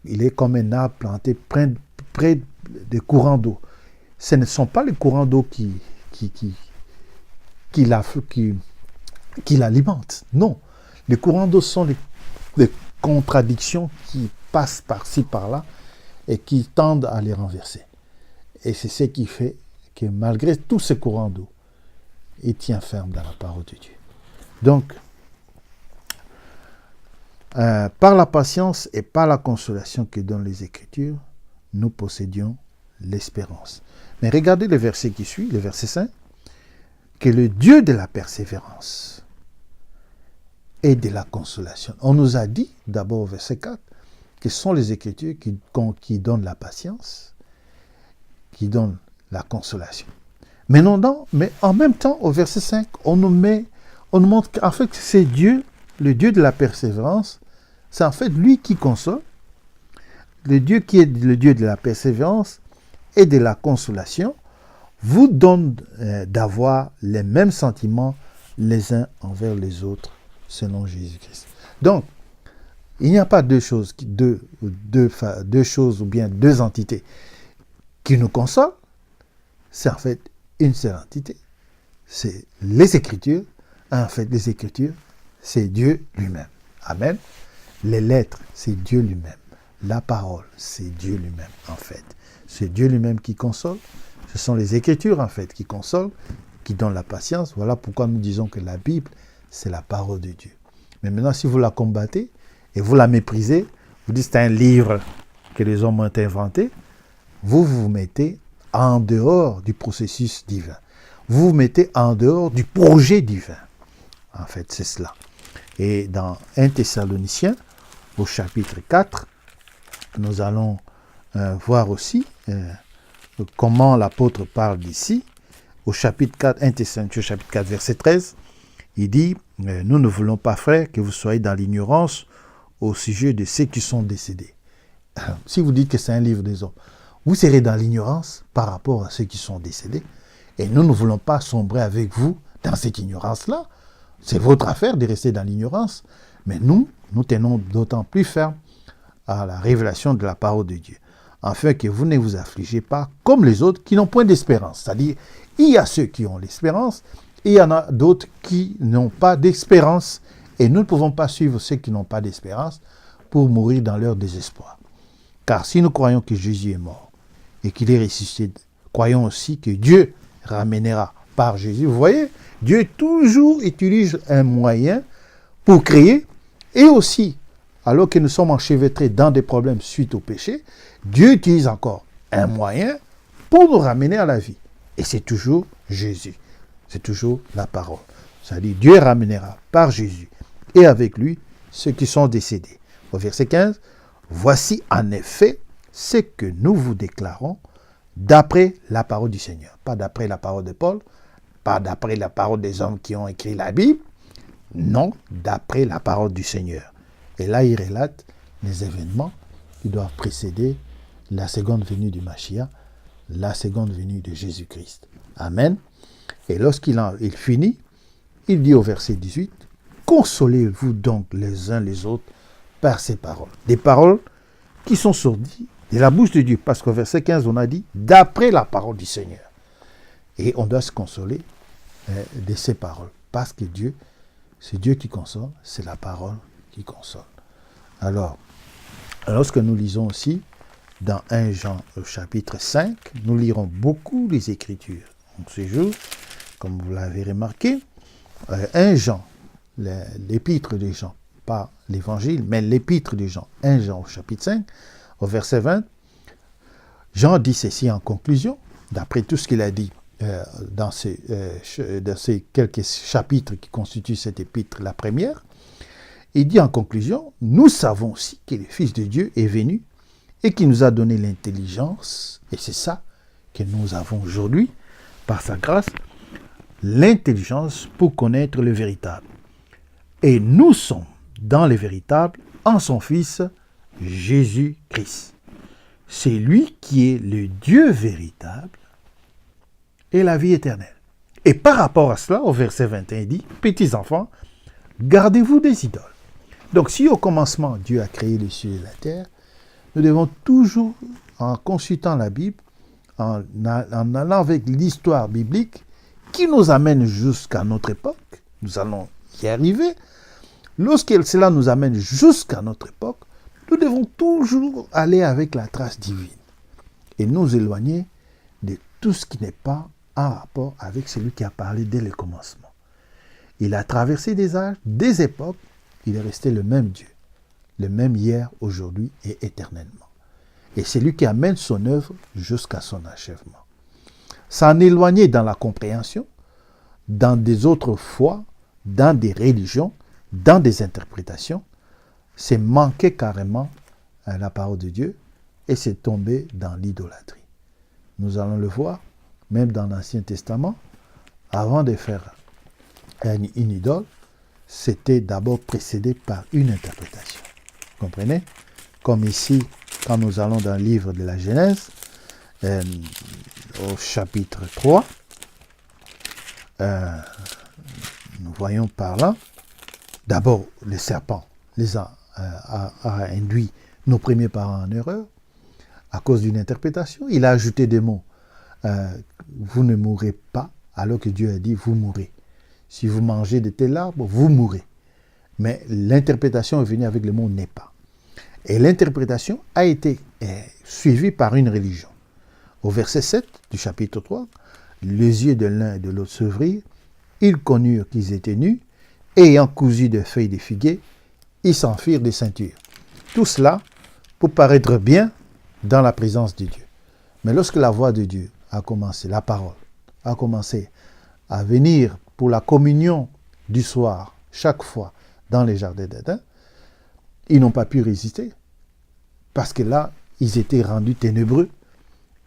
A: est comme un arbre planté près des courants d'eau. Ce ne sont pas les courants d'eau qui l'alimentent. Non. Les courants d'eau sont les contradictions qui passent par-ci, par-là et qui tendent à les renverser. Et c'est ce qui fait que malgré tous ces courants d'eau, il tient ferme dans la parole de Dieu. Donc, par la patience et par la consolation que donnent les Écritures, nous possédions l'espérance. Mais regardez le verset qui suit, le verset 5, que le Dieu de la persévérance et de la consolation. On nous a dit, d'abord au verset 4, que ce sont les Écritures qui donnent la patience, qui donnent la consolation. Mais en même temps, au verset 5, on nous montre qu'en fait, c'est Dieu, le Dieu de la persévérance, c'est en fait lui qui console, le Dieu qui est le Dieu de la persévérance et de la consolation, vous donne d'avoir les mêmes sentiments les uns envers les autres, selon Jésus-Christ. Donc, il n'y a pas deux choses ou bien deux entités qui nous consolent. C'est en fait une seule entité. C'est les Écritures. En fait, les Écritures, c'est Dieu lui-même. Amen. Les lettres, c'est Dieu lui-même. La parole, c'est Dieu lui-même, en fait. C'est Dieu lui-même qui console. Ce sont les Écritures, en fait, qui consolent, qui donnent la patience. Voilà pourquoi nous disons que la Bible, c'est la parole de Dieu. Mais maintenant, si vous la combattez et vous la méprisez, vous dites c'est un livre que les hommes ont inventé, vous vous mettez en dehors du processus divin. Vous vous mettez en dehors du projet divin. En fait, c'est cela. Et dans 1 Thessaloniciens, au chapitre 4, nous allons voir aussi comment l'apôtre parle d'ici. Au chapitre 4, 1 Thessaloniciens, chapitre 4, verset 13, il dit « Nous ne voulons pas, frères, que vous soyez dans l'ignorance au sujet de ceux qui sont décédés. » Si vous dites que c'est un livre des hommes, vous serez dans l'ignorance par rapport à ceux qui sont décédés. Et nous ne voulons pas sombrer avec vous dans cette ignorance-là. C'est votre affaire de rester dans l'ignorance. Mais nous tenons d'autant plus ferme à la révélation de la parole de Dieu. afin que vous ne vous affligez pas comme les autres qui n'ont point d'espérance. C'est-à-dire, il y a ceux qui ont l'espérance, et il y en a d'autres qui n'ont pas d'espérance, et nous ne pouvons pas suivre ceux qui n'ont pas d'espérance pour mourir dans leur désespoir. Car si nous croyons que Jésus est mort et qu'il est ressuscité, croyons aussi que Dieu ramènera par Jésus. Vous voyez, Dieu toujours utilise un moyen pour créer, et aussi, alors que nous sommes enchevêtrés dans des problèmes suite au péché, Dieu utilise encore un moyen pour nous ramener à la vie. Et c'est toujours Jésus. C'est toujours la parole. C'est-à-dire, Dieu ramènera par Jésus et avec lui ceux qui sont décédés. Au verset 15, « Voici en effet ce que nous vous déclarons d'après la parole du Seigneur. » Pas d'après la parole de Paul, pas d'après la parole des hommes qui ont écrit la Bible, non, d'après la parole du Seigneur. Et là, il relate les événements qui doivent précéder la seconde venue du Mashiach, la seconde venue de Jésus-Christ. Amen. Et lorsqu'il finit, il dit au verset 18, « Consolez-vous donc les uns les autres par ces paroles. » Des paroles qui sont sorties de la bouche de Dieu. Parce qu'au verset 15, on a dit, « D'après la parole du Seigneur. » Et on doit se consoler de ces paroles. Parce que Dieu, c'est Dieu qui console, c'est la parole qui console. Alors, lorsque nous lisons aussi, dans 1 Jean au chapitre 5, nous lirons beaucoup les Écritures. En ce jour, comme vous l'avez remarqué, 1 Jean, l'épître de Jean, pas l'évangile, mais l'épître de Jean, 1 Jean au chapitre 5, au verset 20, Jean dit ceci en conclusion, d'après tout ce qu'il a dit dans ces quelques chapitres qui constituent cette épître, la première. Il dit en conclusion, « Nous savons aussi que le Fils de Dieu est venu et qui nous a donné l'intelligence, et c'est ça que nous avons aujourd'hui, par sa grâce, l'intelligence pour connaître le véritable. Et nous sommes dans le véritable en son Fils, Jésus-Christ. C'est lui qui est le Dieu véritable et la vie éternelle. » Et par rapport à cela, au verset 21, il dit, « Petits enfants, gardez-vous des idoles. » Donc si au commencement, Dieu a créé les cieux et la terre, nous devons toujours, en consultant la Bible, en allant avec l'histoire biblique, qui nous amène jusqu'à notre époque, nous allons y arriver. Lorsque cela nous amène jusqu'à notre époque, nous devons toujours aller avec la trace divine et nous éloigner de tout ce qui n'est pas en rapport avec celui qui a parlé dès le commencement. Il a traversé des âges, des époques, il est resté le même Dieu, le même hier, aujourd'hui et éternellement. Et c'est lui qui amène son œuvre jusqu'à son achèvement. S'en éloigner dans la compréhension, dans des autres foi, dans des religions, dans des interprétations, c'est manquer carrément à la parole de Dieu et c'est tomber dans l'idolâtrie. Nous allons le voir, même dans l'Ancien Testament, avant de faire une idole, c'était d'abord précédé par une interprétation. Vous comprenez? Comme ici, quand nous allons dans le livre de la Genèse, au chapitre 3, nous voyons par là, d'abord le serpent les a induit nos premiers parents en erreur à cause d'une interprétation. Il a ajouté des mots. Vous ne mourrez pas, alors que Dieu a dit vous mourrez. Si vous mangez de tel arbre, vous mourrez. Mais l'interprétation est venue avec le mot n'est pas. Et l'interprétation a été suivie par une religion. Au verset 7 du chapitre 3, les yeux de l'un et de l'autre s'ouvrirent, ils connurent qu'ils étaient nus, et ayant cousu de feuilles de figuier, ils s'enfirent des ceintures. Tout cela pour paraître bien dans la présence de Dieu. Mais lorsque la voix de Dieu a commencé, la parole a commencé à venir pour la communion du soir, chaque fois, dans les jardins d'Éden, ils n'ont pas pu résister. Parce que là, ils étaient rendus ténébreux.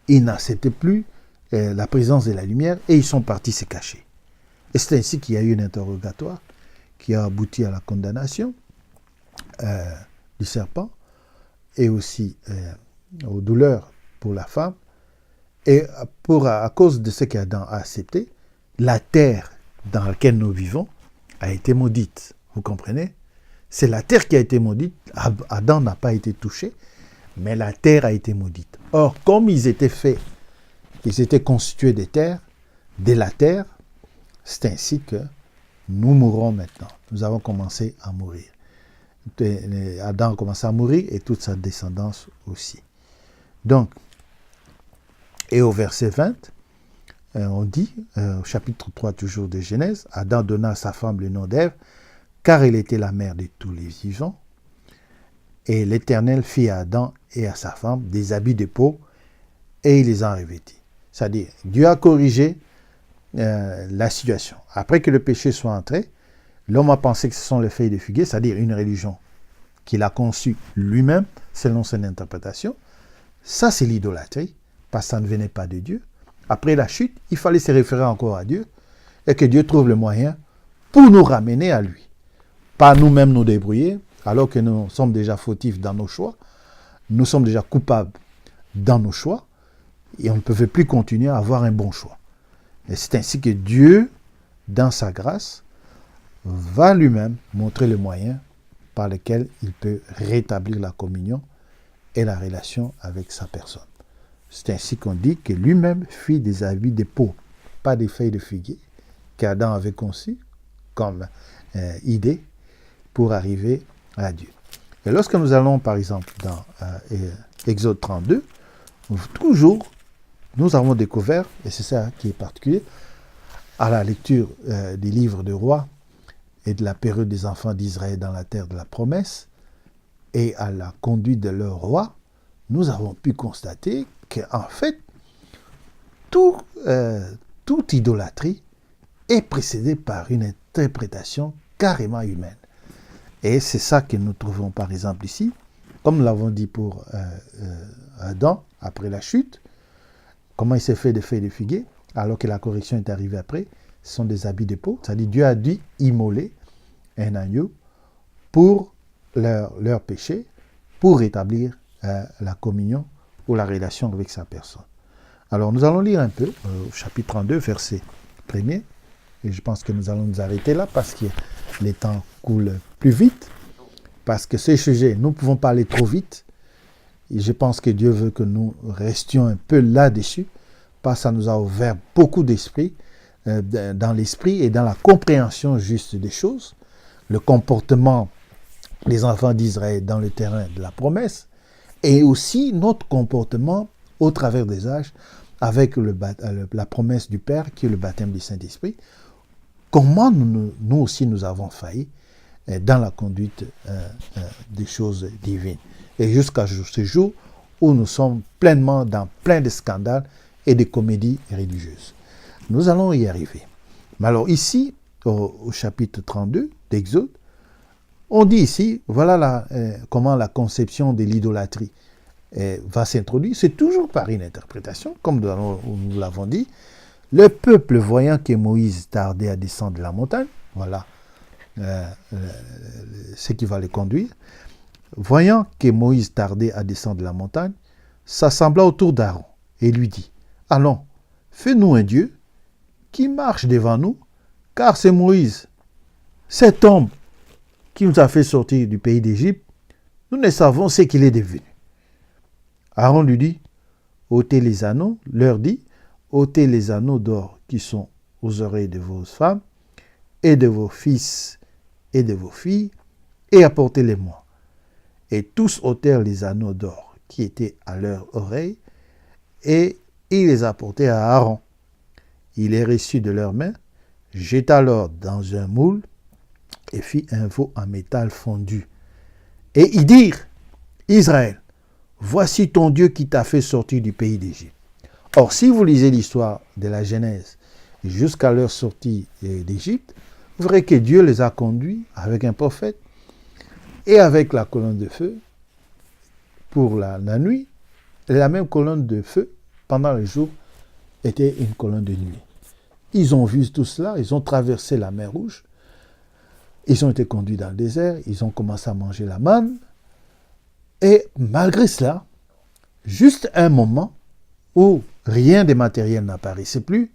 A: Ils n'acceptaient plus la présence de la lumière et ils sont partis se cacher. Et c'est ainsi qu'il y a eu un interrogatoire qui a abouti à la condamnation du serpent et aussi aux douleurs pour la femme. Et à cause de ce qu'Adam a accepté, la terre dans laquelle nous vivons a été maudite. Vous comprenez? C'est la terre qui a été maudite. Adam n'a pas été touché, mais la terre a été maudite. Or, comme ils étaient faits, ils étaient constitués de la terre, c'est ainsi que nous mourrons maintenant. Nous avons commencé à mourir. Adam a commencé à mourir et toute sa descendance aussi. Donc, et au verset 20, on dit, au chapitre 3 toujours de Genèse, Adam donna à sa femme le nom d'Ève, car elle était la mère de tous les vivants. Et l'Éternel fit à Adam et à sa femme des habits de peau, et il les en revêtit. C'est-à-dire, Dieu a corrigé la situation. Après que le péché soit entré, l'homme a pensé que ce sont les feuilles de figuier, c'est-à-dire une religion qu'il a conçue lui-même, selon son interprétation. Ça, c'est l'idolâtrie, parce que ça ne venait pas de Dieu. Après la chute, il fallait se référer encore à Dieu, et que Dieu trouve le moyen pour nous ramener à lui. Pas nous-mêmes nous débrouiller, alors que nous sommes déjà fautifs dans nos choix, nous sommes déjà coupables dans nos choix, et on ne peut plus continuer à avoir un bon choix. Et c'est ainsi que Dieu, dans sa grâce, va lui-même montrer le moyen par lequel il peut rétablir la communion et la relation avec sa personne. C'est ainsi qu'on dit que lui-même fit des habits de peau, pas des feuilles de figuier, qu'Adam avait conçu comme idée pour arriver à Dieu. Et lorsque nous allons, par exemple, dans Exode 32, toujours, nous avons découvert, et c'est ça qui est particulier, à la lecture des livres de rois et de la période des enfants d'Israël dans la terre de la promesse, et à la conduite de leur roi, nous avons pu constater qu'en fait, toute idolâtrie est précédée par une interprétation carrément humaine. Et c'est ça que nous trouvons par exemple ici, comme nous l'avons dit pour Adam, après la chute, comment il s'est fait des feuilles de figuier, alors que la correction est arrivée après, ce sont des habits de peau, c'est-à-dire Dieu a dû immoler un agneau pour leur péché, pour rétablir la communion ou la relation avec sa personne. Alors nous allons lire un peu au chapitre 32, verset 1er, et je pense que nous allons nous arrêter là parce que les temps coulent plus vite, parce que ces sujets, nous ne pouvons pas aller trop vite, et je pense que Dieu veut que nous restions un peu là-dessus, parce que ça nous a ouvert beaucoup d'esprit, dans l'esprit et dans la compréhension juste des choses, le comportement des enfants d'Israël dans le terrain de la promesse, et aussi notre comportement au travers des âges avec la promesse du Père qui est le baptême du Saint-Esprit. Comment nous aussi nous avons failli dans la conduite des choses divines. Et jusqu'à ce jour où nous sommes pleinement dans plein de scandales et de comédies religieuses. Nous allons y arriver. Mais alors ici, au chapitre 32 d'Exode, on dit ici, voilà comment la conception de l'idolâtrie va s'introduire. C'est toujours par une interprétation, comme nous l'avons dit. Le peuple, voyant que Moïse tardait à descendre de la montagne, voilà ce qui va les conduire, voyant que Moïse tardait à descendre de la montagne, s'assembla autour d'Aaron et lui dit, « Allons, fais-nous un Dieu qui marche devant nous, car c'est Moïse, cet homme qui nous a fait sortir du pays d'Égypte, nous ne savons ce qu'il est devenu. » Aaron lui dit, « ôtez les anneaux, leur dit, ôtez les anneaux d'or qui sont aux oreilles de vos femmes et de vos fils et de vos filles, et apportez-les-moi. » Et tous ôtèrent les anneaux d'or qui étaient à leurs oreilles, et il les apportait à Aaron. Il les reçut de leurs mains, jeta l'or dans un moule, et fit un veau en métal fondu. Et ils dirent, Israël, voici ton Dieu qui t'a fait sortir du pays d'Égypte. Or, si vous lisez l'histoire de la Genèse jusqu'à leur sortie d'Égypte, vous verrez que Dieu les a conduits avec un prophète et avec la colonne de feu pour la nuit. Et la même colonne de feu, pendant le jour, était une colonne de nuit. Ils ont vu tout cela, ils ont traversé la mer Rouge, ils ont été conduits dans le désert, ils ont commencé à manger la manne, et malgré cela, juste un moment où rien de matériel n'apparaissait plus,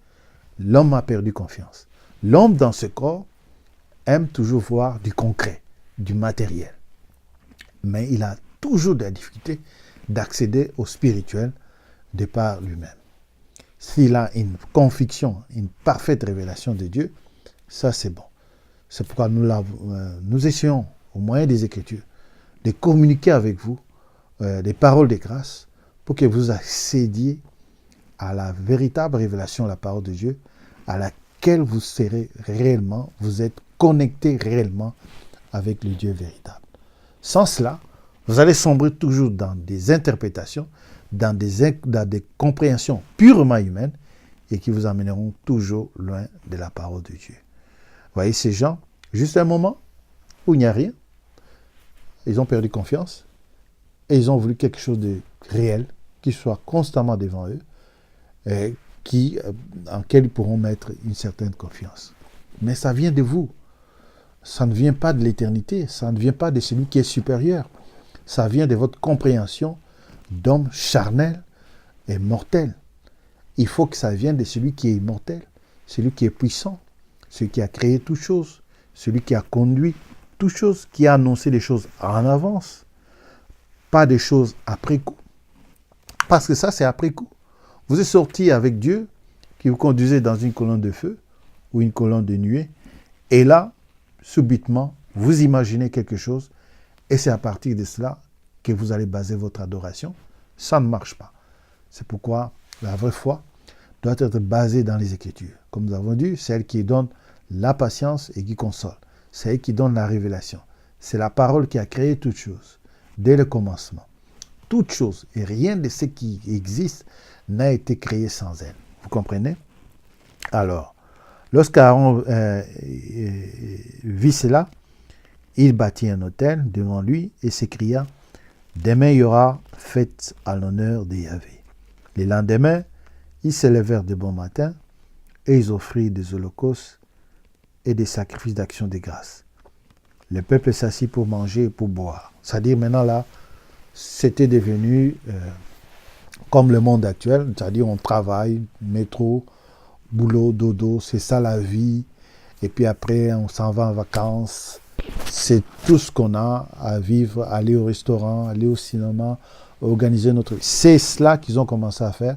A: l'homme a perdu confiance. L'homme dans ce corps aime toujours voir du concret, du matériel. Mais il a toujours de la difficulté d'accéder au spirituel de par lui-même. S'il a une conviction, une parfaite révélation de Dieu, ça c'est bon. C'est pourquoi nous essayons, au moyen des Écritures, de communiquer avec vous des paroles de grâce pour que vous accédiez à la véritable révélation de la parole de Dieu, à laquelle vous serez réellement, vous êtes connecté réellement avec le Dieu véritable. Sans cela, vous allez sombrer toujours dans des interprétations, dans des compréhensions purement humaines et qui vous amèneront toujours loin de la parole de Dieu. Vous voyez ces gens, juste un moment où il n'y a rien, ils ont perdu confiance et ils ont voulu quelque chose de réel qui soit constamment devant eux et en lequel ils pourront mettre une certaine confiance. Mais ça vient de vous. Ça ne vient pas de l'éternité, ça ne vient pas de celui qui est supérieur. Ça vient de votre compréhension d'homme charnel et mortel. Il faut que ça vienne de celui qui est immortel, celui qui est puissant, celui qui a créé toutes choses, celui qui a conduit toutes choses, qui a annoncé les choses en avance, pas des choses après coup. Parce que ça, c'est après coup. Vous êtes sorti avec Dieu, qui vous conduisait dans une colonne de feu ou une colonne de nuée, et là, subitement, vous imaginez quelque chose, et c'est à partir de cela que vous allez baser votre adoration. Ça ne marche pas. C'est pourquoi la vraie foi doit être basée dans les Écritures. Comme nous avons dit, c'est elle qui donne la patience et qui console. C'est elle qui donne la révélation. C'est la parole qui a créé toutes choses, dès le commencement. Toutes choses, et rien de ce qui existe n'a été créé sans elle. Vous comprenez? Alors, lorsqu'Aaron vit cela, il bâtit un autel devant lui et s'écria « Demain il y aura fête à l'honneur de Yahvé ». Le lendemain, ils se levèrent de bon matin et ils offrirent des holocaustes et des sacrifices d'action de grâce. Le peuple s'assit pour manger et pour boire. C'est-à-dire maintenant là, c'était devenu comme le monde actuel, c'est-à-dire on travaille, métro, boulot, dodo, c'est ça la vie. Et puis après, on s'en va en vacances. C'est tout ce qu'on a à vivre, aller au restaurant, aller au cinéma, organiser notre vie. C'est cela qu'ils ont commencé à faire.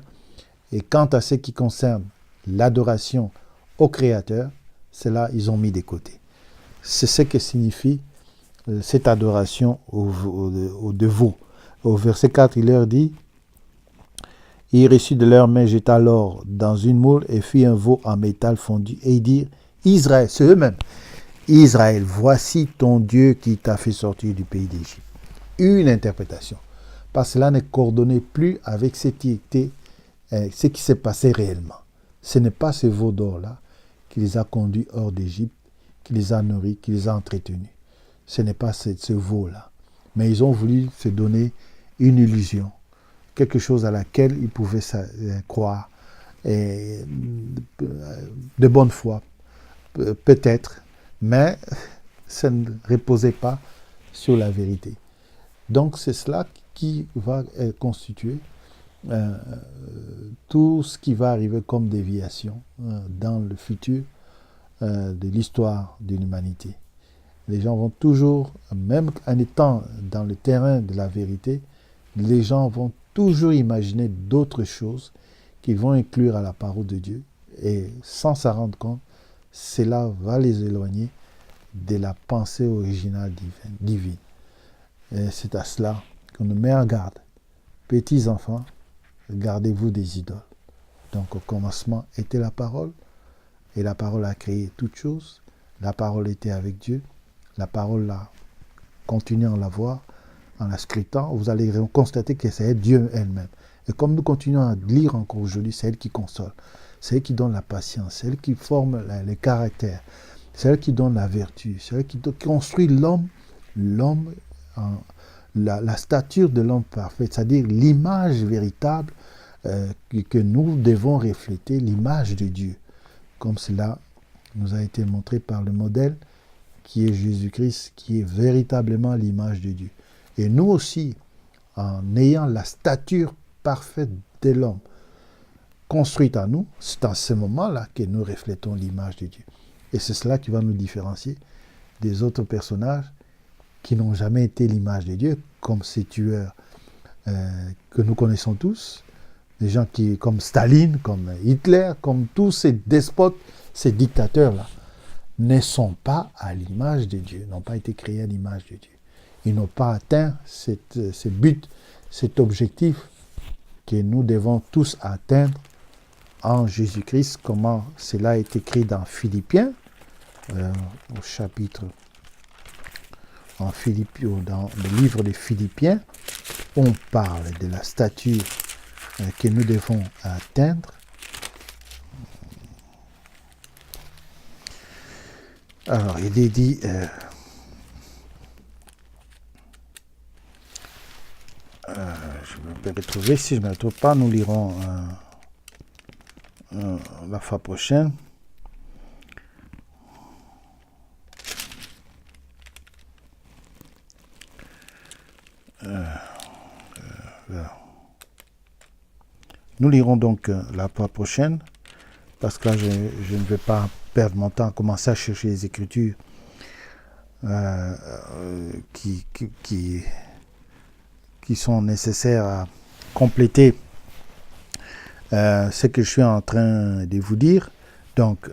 A: Et quant à ce qui concerne l'adoration au Créateur, c'est là ils ont mis de côté. C'est ce que signifie cette adoration de vous. Au verset 4, il leur dit « Il reçut de leurs mains, jeta l'or dans une moule et fit un veau en métal fondu. Et ils dirent « Israël, c'est eux-mêmes. Israël, voici ton Dieu qui t'a fait sortir du pays d'Égypte. » Une interprétation. Parce que cela ne coordonnait plus avec ce qui s'est passé réellement. Ce n'est pas ce veau d'or-là qui les a conduits hors d'Égypte, qui les a nourris, qui les a entretenus. Ce n'est pas ce veau-là. Mais ils ont voulu se donner une illusion, quelque chose à laquelle ils pouvaient croire, et de bonne foi, peut-être, mais ça ne reposait pas sur la vérité. Donc c'est cela qui va constituer tout ce qui va arriver comme déviation dans le futur de l'histoire de l'humanité. Les gens vont toujours, même en étant dans le terrain de la vérité, les gens vont toujours imaginer d'autres choses qu'ils vont inclure à la parole de Dieu. Et sans s'en rendre compte, cela va les éloigner de la pensée originale divine. Et c'est à cela qu'on nous met en garde. Petits enfants, gardez-vous des idoles. Donc au commencement était la parole, et la parole a créé toutes choses. La parole était avec Dieu. La parole là, continuez à la voir, en la scrutant, vous allez constater que c'est Dieu elle-même. Et comme nous continuons à lire encore aujourd'hui, c'est elle qui console, c'est elle qui donne la patience, c'est elle qui forme les caractères, c'est elle qui donne la vertu, c'est elle qui construit l'homme, la stature de l'homme parfait, c'est-à-dire l'image véritable que nous devons refléter, l'image de Dieu, comme cela nous a été montré par le modèle qui est Jésus-Christ, qui est véritablement l'image de Dieu. Et nous aussi, en ayant la stature parfaite de l'homme construite en nous, c'est à ce moment-là que nous reflétons l'image de Dieu. Et c'est cela qui va nous différencier des autres personnages qui n'ont jamais été l'image de Dieu, comme ces tueurs que nous connaissons tous, des gens comme Staline, comme Hitler, comme tous ces despotes, ces dictateurs-là, ne sont pas à l'image de Dieu, n'ont pas été créés à l'image de Dieu. Ils n'ont pas atteint ce but, cet objectif que nous devons tous atteindre en Jésus-Christ, comment cela est écrit dans Philippiens, au chapitre, dans le livre de Philippiens, on parle de la stature que nous devons atteindre. Alors, il est dit, je vais retrouver, si je ne me retrouve pas, nous lirons la fois prochaine. Nous lirons donc la fois prochaine, parce que là, je ne vais pas perdre mon temps à commencer à chercher les Écritures qui sont nécessaires à compléter ce que je suis en train de vous dire. Donc,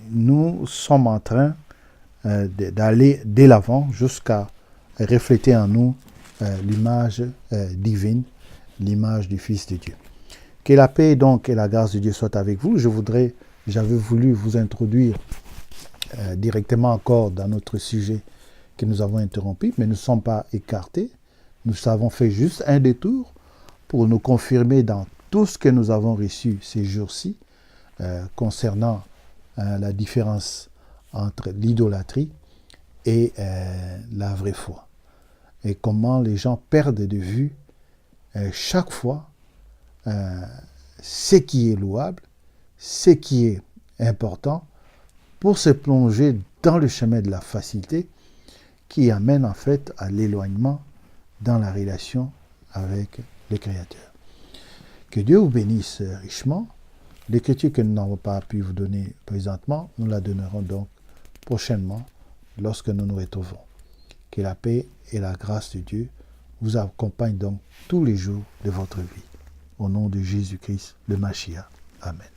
A: nous sommes en train d'aller de l'avant jusqu'à refléter en nous l'image divine, l'image du Fils de Dieu. Que la paix donc et la grâce de Dieu soient avec vous. J'avais voulu vous introduire directement encore dans notre sujet que nous avons interrompu, mais nous ne sommes pas écartés. Nous avons fait juste un détour pour nous confirmer dans tout ce que nous avons reçu ces jours-ci concernant la différence entre l'idolâtrie et la vraie foi. Et comment les gens perdent de vue chaque fois ce qui est louable, ce qui est important, pour se plonger dans le chemin de la facilité qui amène en fait à l'éloignement dans la relation avec le Créateur. Que Dieu vous bénisse richement. L'écriture que nous n'avons pas pu vous donner présentement, nous la donnerons donc prochainement lorsque nous nous retrouvons. Que la paix et la grâce de Dieu vous accompagnent donc tous les jours de votre vie. Au nom de Jésus-Christ, le Mashiach. Amen.